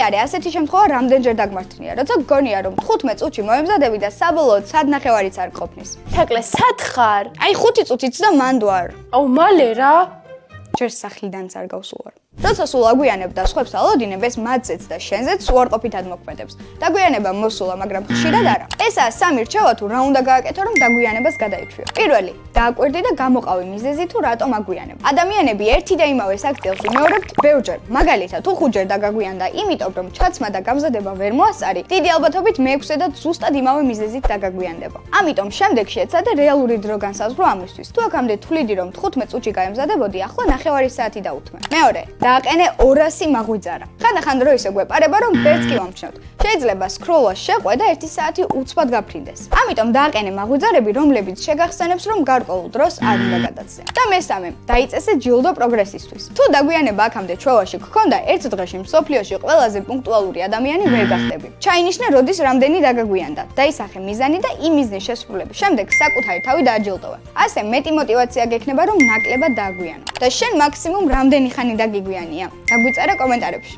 არის ასეთი შემთხვევა რამდენჯერ დაგმართნია, როცა გგონია რომ 15 წუთში მოემზადები და საბოლოოდ სად ნახევარიც არ ყოფნის. თეკლე, სად ხარ? აი 5 წუთიც და მანდوار. აუ, მალე რა. ჯერ სახლიდანაც არ გავსულვარ. როცა სულ აგვიანებ და სხვებს ალოდინებ, ეს მათზეც და შენზეც უარყოფითად მოქმედებს. დაგვიანება მოსულა, მაგრამ ხშირად არა. ესაა სამი რჩევა თუ რა უნდა გააკეთო, რომ დაგვიანებას გადაიჩვიო. პირველი, დააკვირდი და გამოყავი მიზეზი თუ რატომ აგვიანებ. ადამიანები ერთი და იმავე საქციელს ვიმეორებთ ბევრჯერ. მაგალითად, თუ 5 ჯერ დაგაგვიანდა, იმიტომ რომ ჩაცმა და გამზადება ვერ მოასწარი, დიდი ალბათობით მე-6 და ზუსტად იმავე მიზეზით დაგაგვიანდება. ამიტომ შემდეგში ეცადე რეალური დრო განსაზღვრო ამისთვის. თუ აქამდე თვლიდი რომ 15 წუთში გაემზადებოდი, ახლა ნახევარი საათი დაუთმე. მეორე, დააყენე 200 მაღვიძარა. ხანდახან რო ისე გვეპარება რომ ვერც კი ვამჩნევთ. შეიძლება სკროლას შეყვე და 1 საათი უცბად გაფრინდეს. ამიტომ დააყენე მაღვიძარები, რომლებიც შეგახსენებს რომ გარკვეულ დროს არ უნდა გადაცდე. და მესამე, დაიწესე ჯილდო პროგრესისთვის. თუ დაგვიანება აქამდე ჩვევაში გქონდა, ერთ დღეში მსოფლიოში ყველაზე პუნქტუალური ადამიანი ვერ გახდები. ჩაინიშნე როდის რამდენი დაგაგვიანდა. დაისახე მიზანი და იმ მიზნის შესრულების შემდეგ საკუთარი თავი დააჯილდოვე. ასე მეტი мотиваცია გექნება რომ ნაკლებად დააგვიანო. და შენ მაქსიმუმ რამდენი ხანი დაგიგვიანია? დაგვიწერე კომენტარებში.